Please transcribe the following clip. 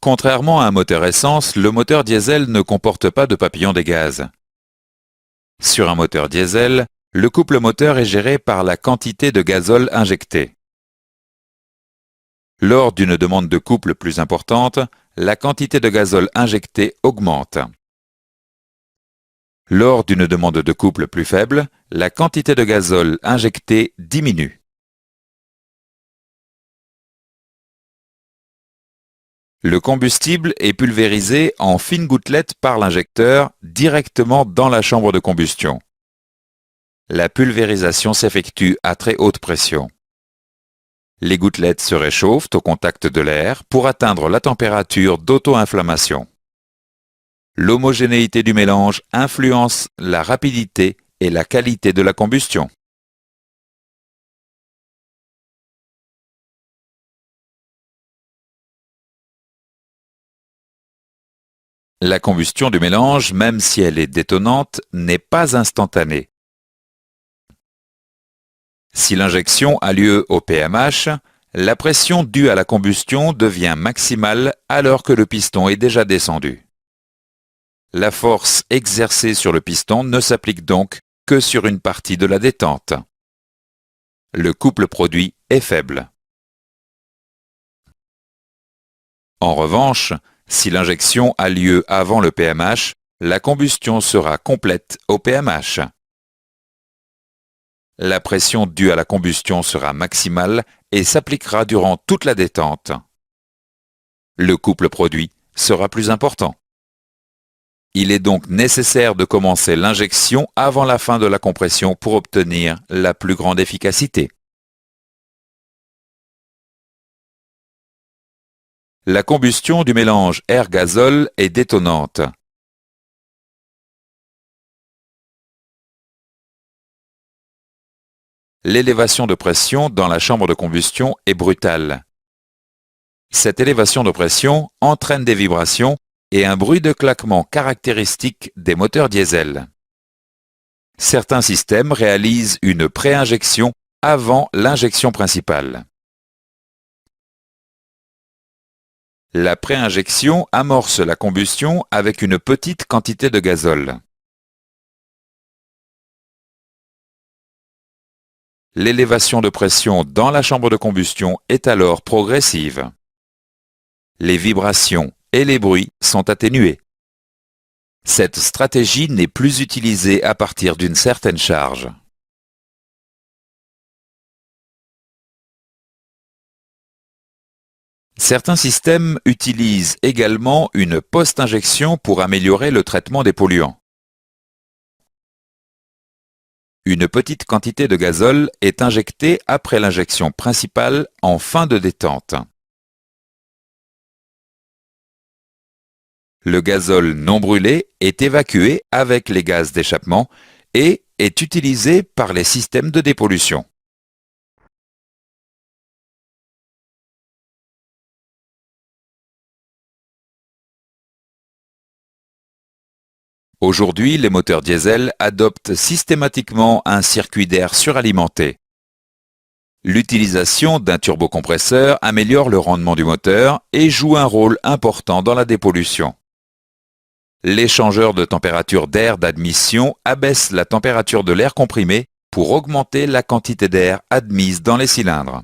Contrairement à un moteur essence, le moteur diesel ne comporte pas de papillon des gaz. Sur un moteur diesel, le couple moteur est géré par la quantité de gazole injecté. Lors d'une demande de couple plus importante, la quantité de gazole injecté augmente. Lors d'une demande de couple plus faible, la quantité de gazole injecté diminue. Le combustible est pulvérisé en fines gouttelettes par l'injecteur directement dans la chambre de combustion. La pulvérisation s'effectue à très haute pression. Les gouttelettes se réchauffent au contact de l'air pour atteindre la température d'auto-inflammation. L'homogénéité du mélange influence la rapidité et la qualité de la combustion. La combustion du mélange, même si elle est détonante, n'est pas instantanée. Si l'injection a lieu au PMH, la pression due à la combustion devient maximale alors que le piston est déjà descendu. La force exercée sur le piston ne s'applique donc que sur une partie de la détente. Le couple produit est faible. En revanche, si l'injection a lieu avant le PMH, la combustion sera complète au PMH. La pression due à la combustion sera maximale et s'appliquera durant toute la détente. Le couple produit sera plus important. Il est donc nécessaire de commencer l'injection avant la fin de la compression pour obtenir la plus grande efficacité. La combustion du mélange air-gazole est détonante. L'élévation de pression dans la chambre de combustion est brutale. Cette élévation de pression entraîne des vibrations et un bruit de claquement caractéristique des moteurs diesel. Certains systèmes réalisent une pré-injection avant l'injection principale. La pré-injection amorce la combustion avec une petite quantité de gazole. L'élévation de pression dans la chambre de combustion est alors progressive. Les vibrations et les bruits sont atténués. Cette stratégie n'est plus utilisée à partir d'une certaine charge. Certains systèmes utilisent également une post-injection pour améliorer le traitement des polluants. Une petite quantité de gazole est injectée après l'injection principale en fin de détente. Le gazole non brûlé est évacué avec les gaz d'échappement et est utilisé par les systèmes de dépollution. Aujourd'hui, les moteurs diesel adoptent systématiquement un circuit d'air suralimenté. L'utilisation d'un turbocompresseur améliore le rendement du moteur et joue un rôle important dans la dépollution. L'échangeur de température d'air d'admission abaisse la température de l'air comprimé pour augmenter la quantité d'air admise dans les cylindres.